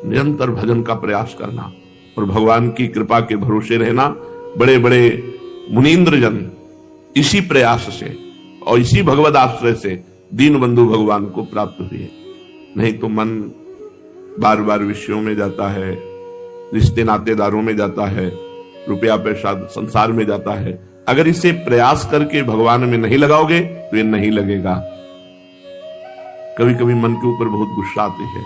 निरंतर भजन का प्रयास करना और भगवान की कृपा के भरोसे रहना। बड़े बड़े मुनीन्द्र जन इसी प्रयास से और इसी भगवद आश्रय से दीन बंधु भगवान को प्राप्त हुए। नहीं तो मन बार बार विषयों में जाता है, रिश्ते नातेदारों में जाता है, रुपया पैसा संसार में जाता है। अगर इसे प्रयास करके भगवान में नहीं लगाओगे तो ये नहीं लगेगा। कभी कभी मन के ऊपर बहुत गुस्सा आती है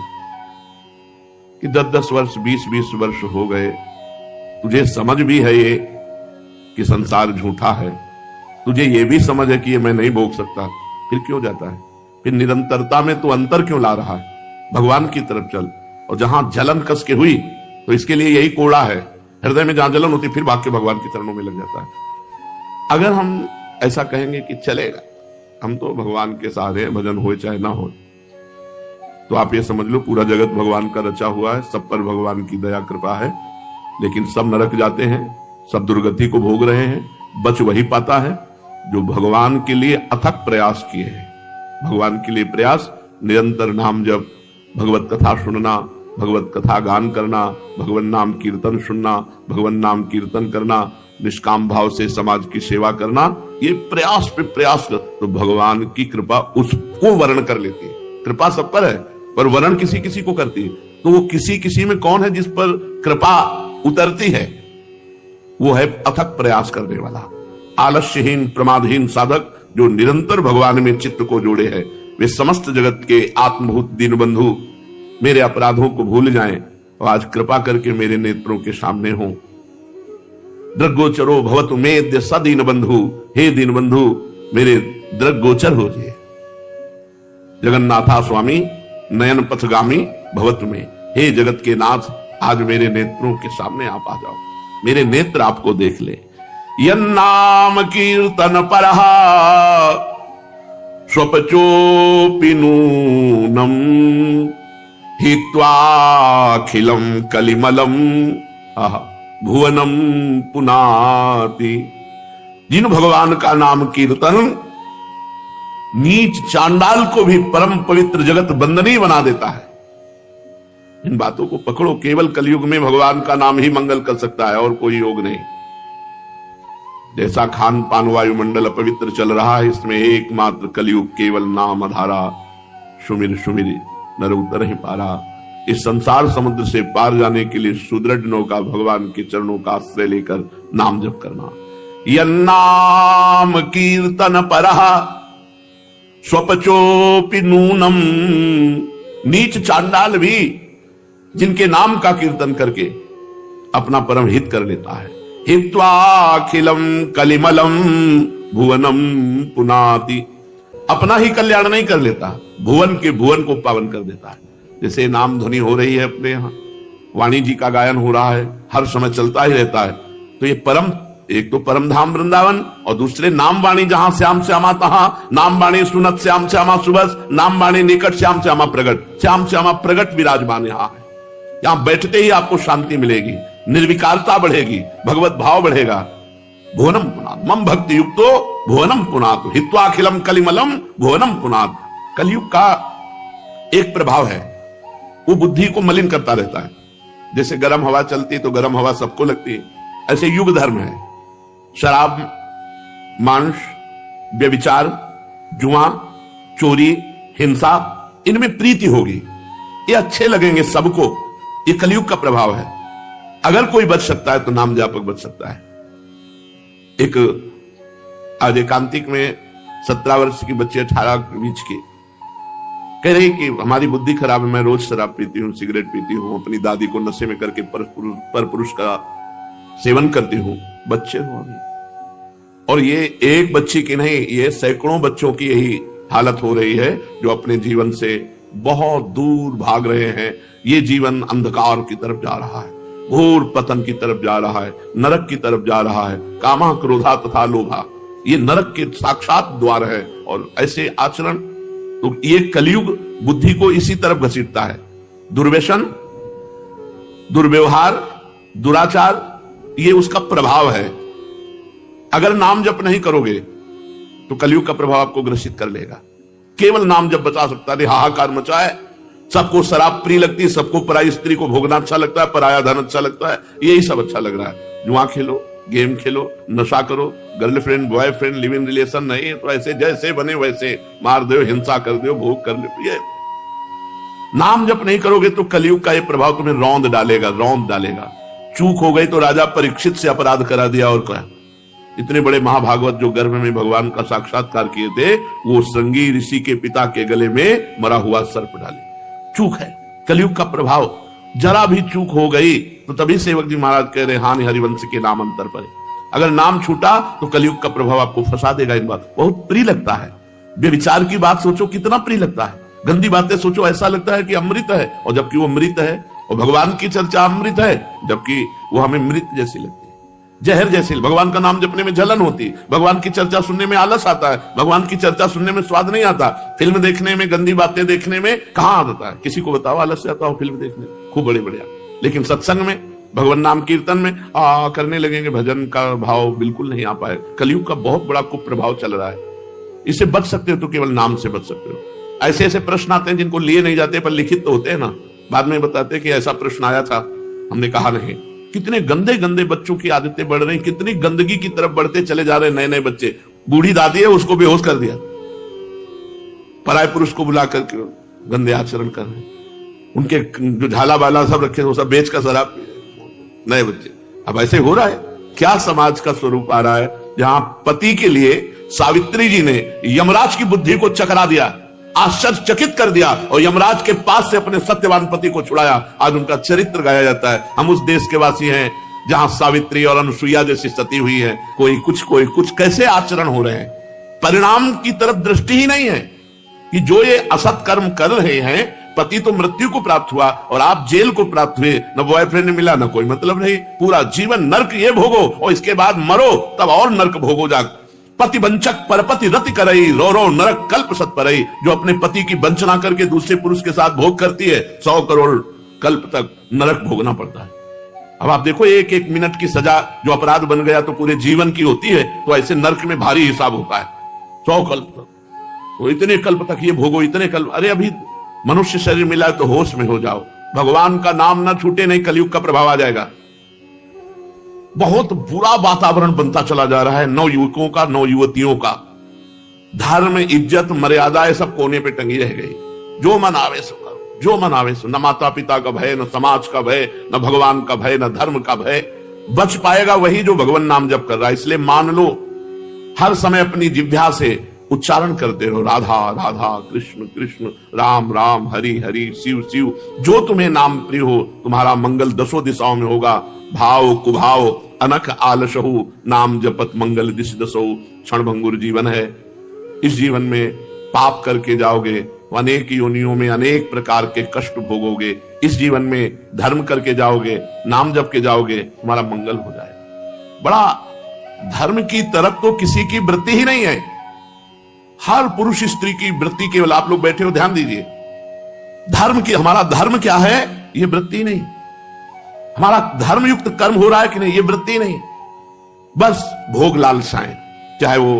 कि 10-10 वर्ष 20-20 वर्ष हो गए, तुझे समझ भी है ये कि संसार झूठा है, तुझे ये भी समझ है कि ये मैं नहीं भोग सकता, फिर क्यों जाता है? फिर निरंतरता में तो अंतर क्यों ला रहा है? भगवान की तरफ चल। और जहां जलन कस के हुई तो इसके लिए यही कोड़ा है, हृदय में जहां जलन होती फिर भाग के भगवान के चरणों में लग जाता है। अगर हम ऐसा कहेंगे कि चलेगा, हम तो भगवान के सहारे हैं, भजन हो चाहे ना हो, तो आप ये समझ लो पूरा जगत भगवान का रचा हुआ है, सब पर भगवान की दया कृपा है। लेकिन सब नरक जाते हैं, सब दुर्गति को भोग रहे हैं। बच वही पाता है जो भगवान के लिए अथक प्रयास किए हैं। भगवान के लिए प्रयास, निरंतर नाम जप, भगवत कथा सुनना, भगवत कथा गान करना, भगवान नाम कीर्तन सुनना, भगवान नाम कीर्तन करना, निष्काम भाव से समाज की सेवा करना, ये प्रयास पे प्रयास कर तो भगवान की कृपा उसको वर्ण कर लेती है। कृपा सब पर है पर वर्ण किसी किसी को करती है। तो वो किसी किसी में कौन है जिस पर कृपा उतरती है? वो है अथक प्रयास करने वाला, आलस्यहीन प्रमादहीन साधक जो निरंतर भगवान में चित्त को जोड़े है। वे समस्त जगत के आत्मभूत दीन बंधु मेरे अपराधों को भूल जाएं और आज कृपा करके मेरे नेत्रों के सामने हो। दृग्गोचरो भवतु मेद्य सदीन बंधु, हे दीन बंधु मेरे दृग्गोचर हो जाए। जगन्नाथा स्वामी नयन पथगामी भवतु में, हे जगत के नाथ आज मेरे नेत्रों के सामने आप आ जाओ, मेरे नेत्र आपको देख ले। यन्नाम कीर्तन परहा स्वपचोपि नूनम हित्वाखिलम कलिमलम भुवनम पुनाति। जिन भगवान का नाम कीर्तन नीच चांडाल को भी परम पवित्र जगत बंदनी बना देता है। इन बातों को पकड़ो, केवल कलयुग में भगवान का नाम ही मंगल कर सकता है और कोई योग नहीं। जैसा खान पान वायुमंडल अपवित्र चल रहा है, इसमें एकमात्र कलयुग केवल नाम अधारा, सुमिर सुमिर नर उतर ही पारा। इस संसार समुद्र से पार जाने के लिए सुदृढ़ नौका भगवान के चरणों का आश्रय लेकर नाम जप करना। यन्नाम कीर्तन परहा स्वपचोपि नूनम। नीच चांडाल भी जिनके नाम का कीर्तन करके अपना परम हित कर लेता है। हित्वाखिलम कलिमलम भुवनम पुनाति। अपना ही कल्याण नहीं कर लेता, भुवन के भुवन को पावन कर देता है। जैसे नाम ध्वनि हो रही है अपने यहाँ, वाणी जी का गायन हो रहा है, हर समय चलता ही रहता है। तो ये परम, एक तो परम धाम वृंदावन और दूसरे नाम वाणी जहां श्याम श्यामा तहां, नाम वाणी सुनत श्याम श्यामा सुबस, नाम वाणी निकट श्याम श्यामा प्रगट, श्याम श्यामा प्रगट विराजमान यहाँ है। यहां बैठते ही आपको शांति मिलेगी, निर्विकारता बढ़ेगी, भगवत भाव बढ़ेगा। भुवनम पुनात मम भक्ति युक्तो भुवनम पुनात हित्वाखिलम कलिमलम भुवनम पुनात। कलयुग का एक प्रभाव है, वो बुद्धि को मलिन करता रहता है। जैसे गर्म हवा चलती है तो गर्म हवा सबको लगती है, ऐसे युग धर्म है। शराब, मांस, व्यभिचार, जुआ, चोरी, हिंसा, इनमें प्रीति होगी, ये अच्छे लगेंगे सबको। ये कलयुग का प्रभाव है। अगर कोई बच सकता है तो नाम जापक बच सकता है। एक आज एकांतिक में 17 वर्ष की बच्ची 18 के बीच की कह रही कि हमारी बुद्धि खराब है, मैं रोज शराब पीती हूँ, सिगरेट पीती हूँ, अपनी दादी को नशे में करके पर पुरुष का सेवन करती हूँ। बच्चे हो अभी, और ये एक बच्ची की नहीं, ये सैकड़ों बच्चों की यही हालत हो रही है जो अपने जीवन से बहुत दूर भाग रहे हैं। ये जीवन अंधकार की तरफ जा रहा है, घोर पतन की तरफ जा रहा है, नरक की तरफ जा रहा है। कामा क्रोधा तथा लोभा, ये नरक के साक्षात द्वार है। और ऐसे आचरण, तो ये कलयुग बुद्धि को इसी तरफ घसीटता है। दुर्व्यसन, दुर्व्यवहार, दुराचार, ये उसका प्रभाव है। अगर नाम जप नहीं करोगे तो कलयुग का प्रभाव आपको ग्रसित कर लेगा। केवल नाम जप बचा सकता है। हाहाकार मचा है, सबको शराब प्रिय लगती है, सबको पराई स्त्री को भोगना अच्छा लगता है, पराया धन अच्छा लगता है, यही सब अच्छा लग रहा है। जुआ खेलो, गेम खेलो, नशा करो, girlfriend boyfriend live in relation नहीं तो ऐसे जैसे बने वैसे मार दो, हिंसा कर दो, भोग कर लो। ये नाम जप नहीं करोगे तो कलयुग का ये प्रभाव तुम्हें रौंद डालेगा। चूक हो गई तो राजा परीक्षित से अपराध करा दिया। और क्या, इतने बड़े महाभागवत जो गर्भ में भगवान का साक्षात्कार किए थे, वो श्रृंगी ऋषि के पिता के गले में मरा हुआ सर्प डाले। चूक है, कलयुग का प्रभाव। जरा भी चूक हो गई तो तभी सेवक जी महाराज कह रहे हानि हरिवंश के नाम अंतर पर। अगर नाम छूटा तो कलयुग का प्रभाव आपको फंसा देगा। इन बात बहुत प्रिय लगता है। व्यभिचार की बात सोचो कितना प्रिय लगता है, गंदी बातें सोचो ऐसा लगता है कि अमृत है, और जबकि वो अमृत है। और भगवान की चर्चा अमृत है, जबकि वो हमें मृत जैसी लगती है, जहर जैसी। भगवान का नाम जपने में जलन होती, भगवान की चर्चा सुनने में आलस आता है, भगवान की चर्चा सुनने में स्वाद नहीं आता, फिल्म देखने में, गंदी बातें देखने में कहां आता है? किसी को बताओ आलस से आता हो फिल्म देखने, खूब बड़े बढ़िया। लेकिन सत्संग में, भगवान नाम कीर्तन में करने लगेंगे, भजन का भाव बिल्कुल नहीं आ पाए। कलयुग का बहुत बड़ा कुप्रभाव चल रहा है। इससे बच सकते हो तो केवल नाम से बच सकते हो। ऐसे ऐसे प्रश्न आते हैं जिनको लिए नहीं जाते, पर लिखित तो होते हैं ना, बाद में बताते कि ऐसा प्रश्न आया था, हमने कहा नहीं। कितने गंदे गंदे बच्चों की आदतें बढ़ रही, कितनी गंदगी की तरफ बढ़ते चले जा रहे नए नए बच्चे। बूढ़ी दादी है, उसको बेहोश कर दिया, पराये पुरुष को बुला करके गंदे आचरण कर रहे। उनके जो झाला बाला सब रखे वो सब बेच का शराब पी रहे नए बच्चे। अब ऐसे हो रहा है। क्या समाज का स्वरूप आ रहा है, जहां पति के लिए सावित्री जी ने यमराज की बुद्धि को चकरा दिया, आश्चर्यचकित कर दिया, और यमराज के पास से अपने सत्यवान पति को छुड़ाया। आज उनका चरित्र गाया जाता है। हम उस देश के वासी हैं जहां सावित्री और अनुसुईया जैसी सती हुई है। कोई कुछ कैसे आचरण हो रहे हैं, परिणाम की तरफ दृष्टि ही नहीं है कि जो ये असत कर्म कर रहे हैं, पति तो मृत्यु को प्राप्त हुआ और आप जेल को प्राप्त हुए, न बॉयफ्रेंड मिला, न कोई मतलब नहीं। पूरा जीवन नर्क ये भोगो और इसके बाद मरो, तब और नर्क भोगो जाग। पति वंचक परपति रति करई, रो रो नरक कल्प सत परई। जो अपने पति की वंचना करके दूसरे पुरुष के साथ भोग करती है, 100 करोड़ कल्प तक नरक भोगना पड़ता है। अब आप देखो, एक एक मिनट की सजा जो अपराध बन गया तो पूरे जीवन की होती है, तो ऐसे नरक में भारी हिसाब होता है 100 कल्प तक। तो इतने कल्प तक ये भोगो, इतने कल्प। अरे अभी मनुष्य शरीर मिला तो होश में हो जाओ, भगवान का नाम ना छूटे, नहीं कलयुग का प्रभाव आ जाएगा। बहुत बुरा वातावरण बनता चला जा रहा है, नौ युवकों का, नौ युवतियों का। धर्म, इज्जत, मर्यादाएं सब कोने पे टंगी रह गई। जो मन आवे सो करो, जो मन आवे सो। न माता पिता का भय, न समाज का भय, न भगवान का भय, न धर्म का भय। बच पाएगा वही जो भगवान नाम जप कर रहा है। इसलिए मान लो, हर समय अपनी जिह्वा से उच्चारण करते रहो, राधा राधा, कृष्ण कृष्ण, राम राम, हरि हरि, शिव शिव। जो तुम्हें नाम प्रिय हो, तुम्हारा मंगल दसों दिशाओं में होगा। भाव कुभाव अनख आलसहु, नाम जपत मंगल दिश दसो। क्षण भंगुर जीवन है। इस जीवन में पाप करके जाओगे तो अनेक योनियों में अनेक प्रकार के कष्ट भोगोगे। इस जीवन में धर्म करके जाओगे, नाम जप के जाओगे, तुम्हारा मंगल हो जाएगा। बड़ा धर्म की तरफ तो किसी की वृत्ति ही नहीं है। हर पुरुष स्त्री की वृत्ति केवल, आप लोग बैठे हो ध्यान दीजिए, धर्म की, हमारा धर्म क्या है ये वृत्ति नहीं। हमारा धर्म युक्त कर्म हो रहा है कि नहीं ये वृत्ति नहीं। बस भोग लालसाएं, चाहे वो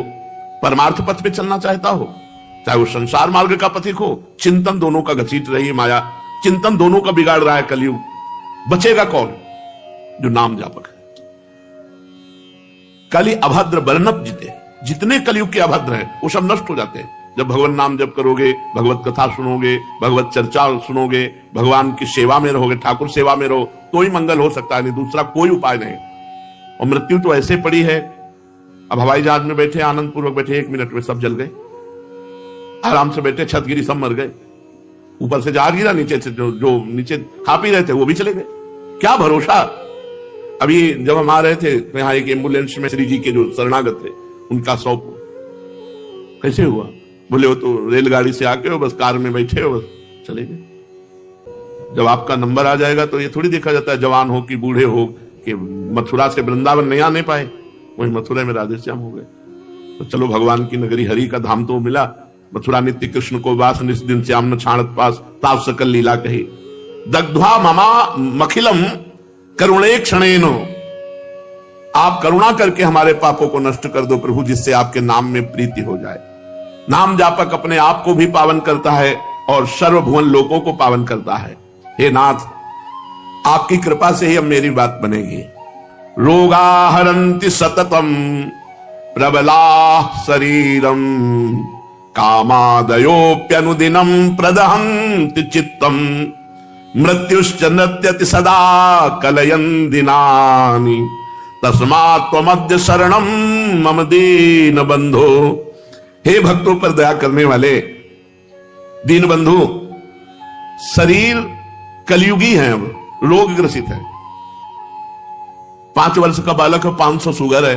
परमार्थ पथ पे चलना चाहता हो, चाहे वो संसार मार्ग का पथिक हो। चिंतन दोनों का घसीट रही है माया, चिंतन दोनों का बिगाड़ रहा है कलयुग। बचेगा कौन? जो नाम जापक है। कलि अभद्र वर्णप जिते, जितने कलयुग के अभद्र हैं वो सब नष्ट हो जाते हैं जब भगवान नाम जप करोगे, भगवत कथा सुनोगे, भगवत चर्चा सुनोगे, भगवान की सेवा में रहोगे, ठाकुर सेवा में रहो, तो ही मंगल हो सकता है, नहीं दूसरा कोई उपाय नहीं। और मृत्यु तो ऐसे पड़ी है। अब हवाई जहाज में बैठे, आनंद पूर्वक बैठे, 1 मिनट में सब जल गए। आराम से बैठे, छत गिरी, सब मर गए। ऊपर से जहाज गिरा, नीचे से जो नीचे खा पी रहे थे वो भी चले गए। क्या भरोसा। अभी जब हम आ रहे थे तो यहाँ एक एम्बुलेंस में श्री जी के जो शरणागत थे उनका 100 कैसे हुआ? बोले वो तो रेलगाड़ी से आके हो, बस कार में बैठे हो, बस चले गए। जब आपका नंबर आ जाएगा तो ये थोड़ी देखा जाता है जवान हो कि बूढ़े हो, कि मथुरा से वृंदावन नहीं आने पाए, वही मथुरा में राधे श्याम हो गए। तो चलो भगवान की नगरी हरि का धाम तो मिला। मथुरा नित्य कृष्ण को वास, निस दिन श्याम न छाणत पास, ताव सकल लीला कही। दग्ध्वा ममा मखिलम करुणे क्षणेनो। आप करुणा करके हमारे पापों को नष्ट कर दो प्रभु, जिससे आपके नाम में प्रीति हो जाए। नाम जापक अपने आप को भी पावन करता है और सर्वभुवन लोकों को पावन करता है। हे नाथ, आपकी कृपा से ही अब मेरी बात बनेगी। रोगा हरन्ति सततम प्रबला शरीरम कामादयोप्यनुदिनम प्रदहन्ति चित्तम मृत्युश्च नृत्यति सदा कलयन् दिनानि तस्मात् त्वमद्य शरणम मम दीन बंधो। हे भक्तों पर दया करने वाले दीन बंधु, शरीर कलयुगी है, अब रोग ग्रसित है। 5 वर्ष का बालक है, 500 शुगर है,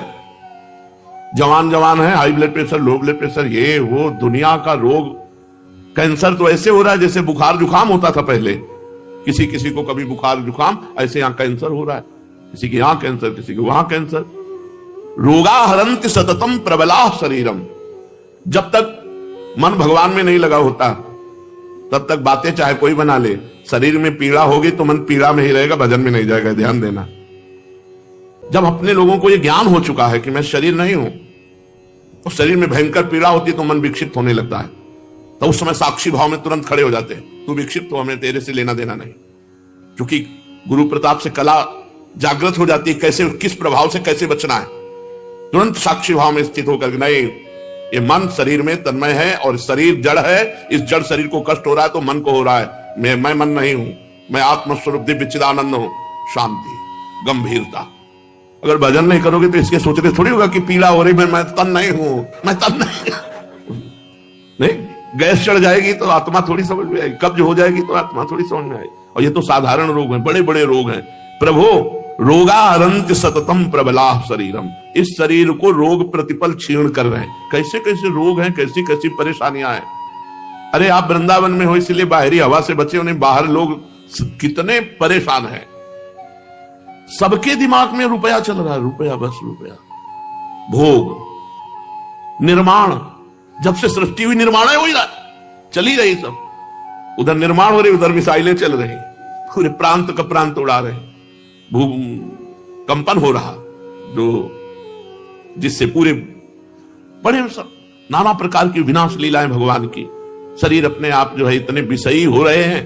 जवान है, high blood pressure, low blood pressure, ये वो दुनिया का रोग। कैंसर तो ऐसे हो रहा है जैसे बुखार जुकाम होता था पहले, किसी को कभी बुखार जुकाम, ऐसे यहां कैंसर हो रहा है, किसी के यहां कैंसर, किसी के वहां कैंसर। रोगा हरन्ति सततम प्रबला शरीरम। जब तक मन भगवान में नहीं लगा होता तब तक बातें चाहे कोई बना ले, शरीर में पीड़ा होगी तो मन पीड़ा में ही रहेगा, भजन में नहीं जाएगा, ध्यान देना। जब अपने लोगों को यह ज्ञान हो चुका है कि मैं शरीर नहीं हूं, तो शरीर में भयंकर पीड़ा होती है तो मन विक्षिप्त होने लगता है, तो उस समय साक्षी भाव में तुरंत खड़े हो जाते हैं, तू विक्षिप्त हो, हमें तेरे से लेना देना नहीं। क्योंकि गुरु प्रताप से कला जागृत हो जाती है, कैसे किस प्रभाव से कैसे बचना है। तुरंत साक्षी भाव में स्थित होकर नहीं, ये मन शरीर में तन्मय है और शरीर जड़ है, इस जड़ शरीर को कष्ट हो रहा है तो मन को हो रहा है, मैं मन नहीं हूं, मैं आत्मस्वरूप दिव्य चिदानंद हूं। शांति, गंभीरता। अगर भजन नहीं करोगे तो इसके सोचते थोड़ी होगा कि पीड़ा हो रही, मैं तन नहीं हूं, मैं तन नहीं। गैस चढ़ जाएगी तो आत्मा थोड़ी समझ में आएगी, कब्ज हो जाएगी तो आत्मा थोड़ी समझ में आएगी। और ये तो साधारण रोग हैं, बड़े बड़े रोग हैं। प्रभु, रोगा हरन्ति सततम प्रबला शरीरम, इस शरीर को रोग प्रतिपल क्षीण कर रहे हैं। कैसे कैसे रोग हैं, कैसी कैसी परेशानियां हैं। अरे आप वृंदावन में हो इसलिए बाहरी हवा से बचे, उन्हें बाहर लोग कितने परेशान हैं। सबके दिमाग में रुपया चल रहा है, रुपया, बस रुपया, भोग, निर्माण। जब से सृष्टि हुई निर्माण हो ही रहा, चली रही सब, उधर निर्माण हो रही, उधर मिसाइलें चल रही, पूरे प्रांत का प्रांत उड़ा रहे, भूकंपन हो रहा, जो जिससे पूरे बड़े सब नाना प्रकार की विनाश लीलाएं भगवान की। शरीर अपने आप जो है इतने विषयी हो रहे हैं,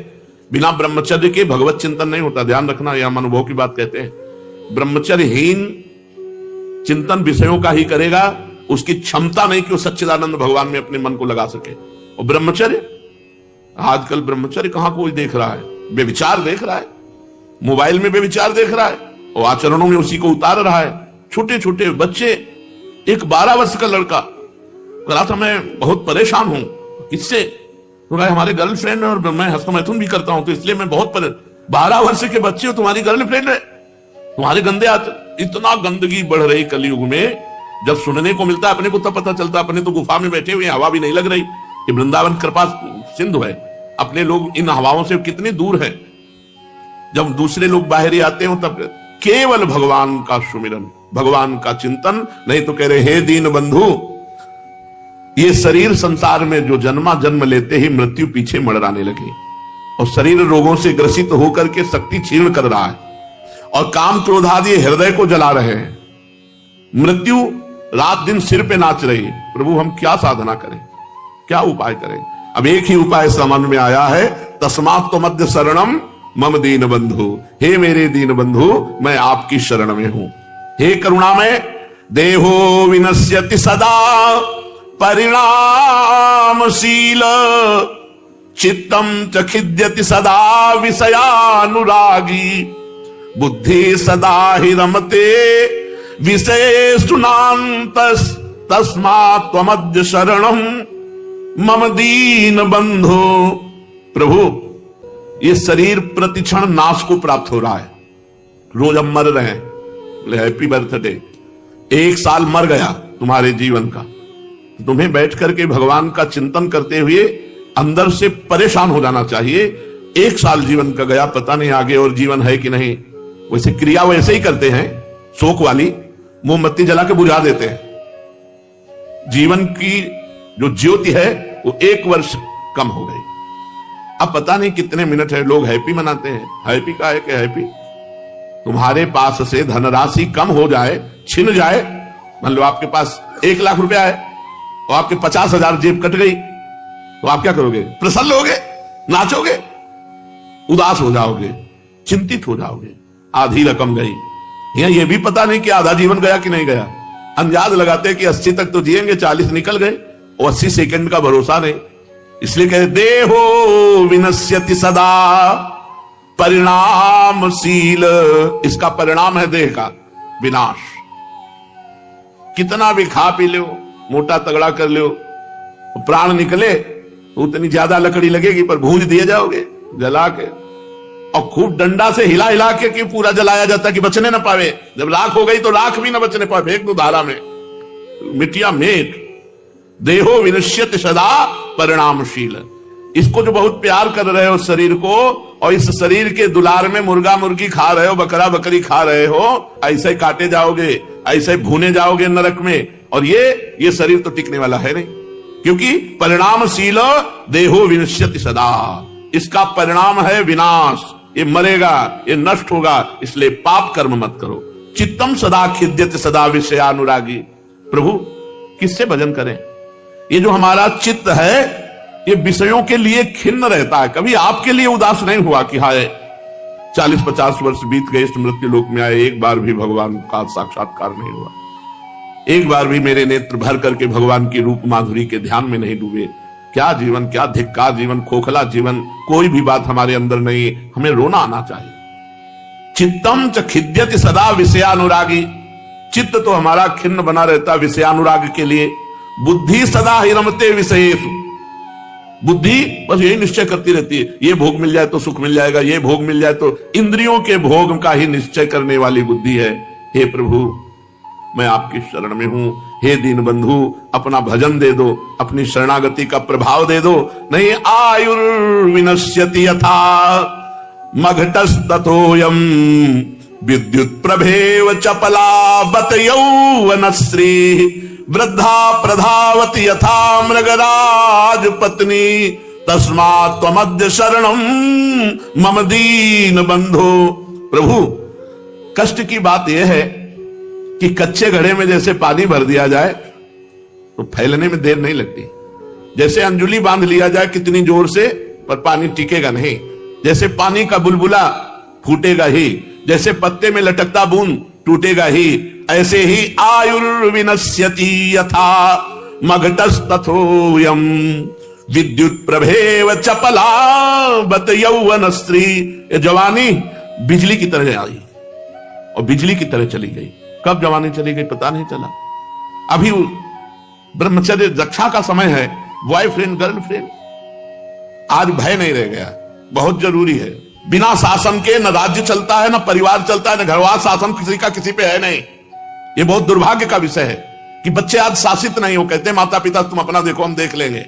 बिना ब्रह्मचर्य के भगवत चिंतन नहीं होता। ध्यान रखना, यह हम अनुभव की बात कहते हैं। ब्रह्मचर्यहीन चिंतन विषयों का ही करेगा, उसकी क्षमता नहीं कि वो सच्चिदानंद भगवान में अपने मन को लगा सके। और ब्रह्मचर्य, आजकल ब्रह्मचर्य कहां कोई देख रहा है, बेविचार देख रहा है, मोबाइल में बेविचार देख रहा है और आचरणों में उसी को उतार रहा है। छोटे छोटे बच्चे, एक 12 वर्ष का लड़का कहा था मैं बहुत परेशान हूं, किससे? तो हमारे गर्लफ्रेंड और मैं हस्तमैथुन भी करता हूं तो इसलिए मैं बहुत 12 वर्ष के बच्चे हो, तुम्हारी गर्लफ्रेंड है, तुम्हारे गंदे हाथ। इतना गंदगी बढ़ रही कलयुग में, जब सुनने को मिलता है अपने को तब पता चलता है अपने तो गुफा में बैठे हुए, हवा भी नहीं लग रही। ये वृंदावन कृपा सिंधु है, अपने लोग इन हवाओं से कितने दूर हैं। जब दूसरे लोग बाहर ही आते हो तब केवल भगवान का सुमिरन, भगवान का चिंतन। नहीं तो कह रहे हे दीन बंधु, ये शरीर संसार में जो जन्मा, जन्म लेते ही मृत्यु पीछे मड़राने लगी और शरीर रोगों से ग्रसित होकर के शक्ति क्षीण कर रहा है और काम क्रोध आदि हृदय को जला रहे हैं। मृत्यु रात दिन सिर पे नाच रही। प्रभु हम क्या साधना करें, क्या उपाय करें? अब एक ही उपाय समझ में आया है, तस्मात् त्वमद्य शरणम मम दीन बंधु। हे मेरे दीन बंधु, मैं आपकी शरण में हूं। हे करुणामय, देहो विनश्यति सदा परिणामशील, चित्तम च खिद्यति सदा विषयानुरागी, बुद्धि सदा हि रमते विषयेषु नान्तस्, तस्मात् त्वमद्य शरणम मम दीन बंधो। प्रभु, ये शरीर प्रतिक्षण नाश को प्राप्त हो रहा है, रोज हम मर रहे हैं। बोले हैप्पी बर्थडे, 1 साल मर गया तुम्हारे जीवन का। तुम्हें बैठ करके भगवान का चिंतन करते हुए अंदर से परेशान हो जाना चाहिए। 1 साल जीवन का गया, पता नहीं आगे और जीवन है कि नहीं। वैसे क्रिया वैसे ही करते हैं, शोक वाली मोमबत्ती जला के बुझा देते हैं। जीवन की जो ज्योति है वो 1 वर्ष कम हो गई। अब पता नहीं कितने मिनट है, लोग हैप्पी मनाते हैं। हैप्पी का है कि हैप्पी? तुम्हारे पास से धनराशि कम हो जाए, छिन जाए, मान लो आपके पास 1 लाख रुपया है और आपके 50,000 जेब कट गई, तो आप क्या करोगे? प्रसन्न होगे? नाचोगे, उदास हो जाओगे, चिंतित हो जाओगे, आधी रकम गई। यहाँ ये भी पता नहीं कि आधा जीवन गया कि नहीं गया। अंदाज लगाते कि 80 तक तो जिएंगे, 40 निकल गए और 80 सेकंड का भरोसा नहीं। इसलिए कहते देहो विनश्यति सदा परिणामशील। इसका परिणाम है देह का विनाश। कितना भी खा पी लो, मोटा तगड़ा कर लो, प्राण निकले उतनी ज्यादा लकड़ी लगेगी, पर भूंज दिए जाओगे जला के। और खूब डंडा से हिला हिला के कि पूरा जलाया जाता कि बचने ना पावे। जब राख हो गई तो राख भी ना बचने पावे, फेंक दो धारा में, मिट्टिया मेट। देहो विनश्यति सदा परिणामशील। इसको जो बहुत प्यार कर रहे हो शरीर को, और इस शरीर के दुलार में मुर्गा मुर्गी खा रहे हो, बकरा बकरी खा रहे हो, ऐसे ही काटे जाओगे, ऐसे ही भूने जाओगे नरक में। और ये शरीर तो टिकने वाला है नहीं, क्योंकि परिणामशील देहो विनश्यति सदा। इसका परिणाम है विनाश। ये मरेगा, ये नष्ट होगा। इसलिए पाप कर्म मत करो। चित्तम सदा खिद्यते सदा विषयानुरागी। प्रभु किससे भजन करें? ये जो हमारा चित्त है ये विषयों के लिए खिन्न रहता है, कभी आपके लिए उदास नहीं हुआ कि हाय 40-50 वर्ष बीत गए, इस मृत्यु लोक में आए, एक बार भी भगवान का साक्षात्कार नहीं हुआ, एक बार भी मेरे नेत्र भर करके भगवान की रूप माधुरी के ध्यान में नहीं डूबे। क्या जीवन, क्या धिक्कार जीवन, खोखला जीवन, कोई भी बात हमारे अंदर नहीं। हमें रोना आना चाहिए। चित्तम च खिद्यति सदा विषयानुरागी। चित्त तो हमारा खिन्न बना रहता विषयानुराग के लिए। बुद्धि सदा ही रमते विषयेषु। बुद्धि बस यही निश्चय करती रहती है, ये भोग मिल जाए तो सुख मिल जाएगा, ये भोग मिल जाए तो। इंद्रियों के भोग का ही निश्चय करने वाली बुद्धि है। हे प्रभु मैं आपकी शरण में हूं, हे दीन बंधु अपना भजन दे दो, अपनी शरणागति का प्रभाव दे दो। नहीं आयुर्विनश्यति यथा मघटस्ततोयम विद्युत प्रभेव चपला बत यौवनश्री वृद्धा प्रधावति यथा मृगराज पत्नी तस्मात् त्वमद्य शरणम मम दीन बंधो। प्रभु कष्ट की बात यह है कि कच्चे घड़े में जैसे पानी भर दिया जाए तो फैलने में देर नहीं लगती। जैसे अंजुली बांध लिया जाए कितनी जोर से, पर पानी टिकेगा नहीं। जैसे पानी का बुलबुला फूटेगा ही, जैसे पत्ते में लटकता बूंद टूटेगा ही, ऐसे ही आयुर्विनश्यति यथा मघटस्तथोयम विद्युत प्रभेव चपला बत यौवन स्त्री। जवानी बिजली की तरह आई और बिजली की तरह चली गई। कब जवानी चली गई पता नहीं चला। अभी ब्रह्मचर्य रक्षा का समय है, बॉयफ्रेंड गर्लफ्रेंड। आज भय नहीं रह गया, बहुत जरूरी है। बिना शासन के न राज्य चलता है, न परिवार चलता है, न घरवास शासन किसी का किसी पे है नहीं। ये बहुत दुर्भाग्य का विषय है कि बच्चे आज शासित नहीं हो। कहते माता पिता तुम अपना देखो हम देख लेंगे,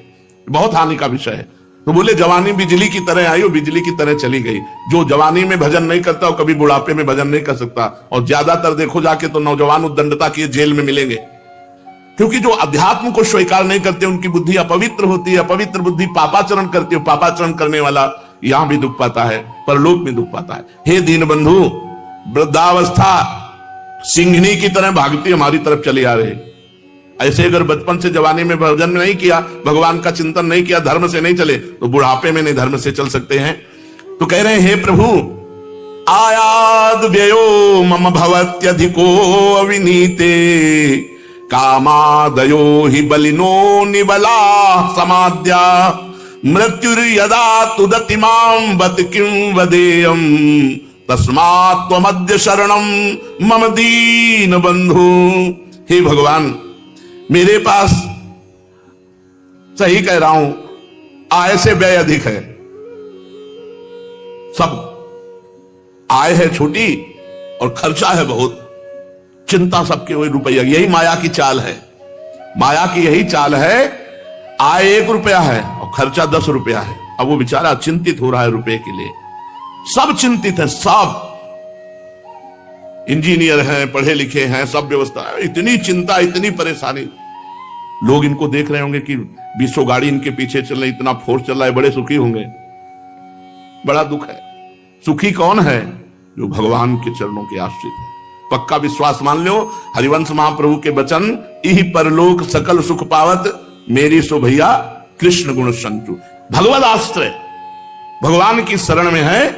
बहुत हानि का विषय है। तो बोले जवानी बिजली की तरह आई और बिजली की तरह चली गई। जो जवानी में भजन नहीं करता वो कभी बुढ़ापे में भजन नहीं कर सकता। और ज्यादातर देखो जाके तो नौजवान उद्दंडता की जेल में मिलेंगे, क्योंकि जो अध्यात्म को स्वीकार नहीं करते उनकी बुद्धि अपवित्र होती है। अपवित्र बुद्धि पापाचरण करती है, पापाचरण करने वाला यहां भी दुख पाता है, परलोक में दुख पाता है। हे दीन बंधु वृद्धावस्था सिंघनी की तरह भागती हमारी तरफ चली आ रही। ऐसे अगर बचपन से जवानी में भजन नहीं किया, भगवान का चिंतन नहीं किया, धर्म से नहीं चले, तो बुढ़ापे में नहीं धर्म से चल सकते हैं। तो कह रहे हैं हे प्रभु आयाद व्ययो मम भवत्यधिको अविनीते कामादयो हि बलिनो निबला समाद्या मृत्युर्यदा तुदति मां बत किं वदेयम तस्मात् त्वमद्य शरणम मम दीन बंधु। हे भगवान मेरे पास, सही कह रहा हूं, आय से व्यय अधिक है। सब आय है छोटी और खर्चा है बहुत। चिंता सबके वही रुपया, यही माया की चाल है। माया की यही चाल है, आय 1 रुपया है और खर्चा 10 रुपया है। अब वो बेचारा चिंतित हो रहा है रुपए के लिए। सब चिंतित है, सब इंजीनियर हैं, पढ़े लिखे हैं, सब व्यवस्था है। इतनी चिंता, इतनी परेशानी। लोग इनको देख रहे होंगे कि 20 गाड़ी इनके पीछे चल रही, इतना फोर्स चल रहा है, बड़े सुखी होंगे। बड़ा दुख है। सुखी कौन है? जो भगवान के चरणों के आश्रित है। पक्का विश्वास मान लो, हरिवंश महाप्रभु के वचन, इहि परलोक सकल सुख पावत मेरी सो भैया कृष्ण गुण संतु। भगवद आश्रय भगवान की शरण में है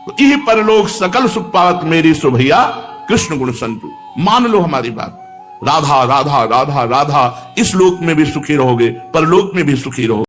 तो यही परलोक सकल सुख पावत मेरी सो भैया कृष्ण गुण संतु। मान लो हमारी बात, राधा राधा राधा राधा, इस लोक में भी सुखी रहोगे, परलोक में भी सुखी रहोगे।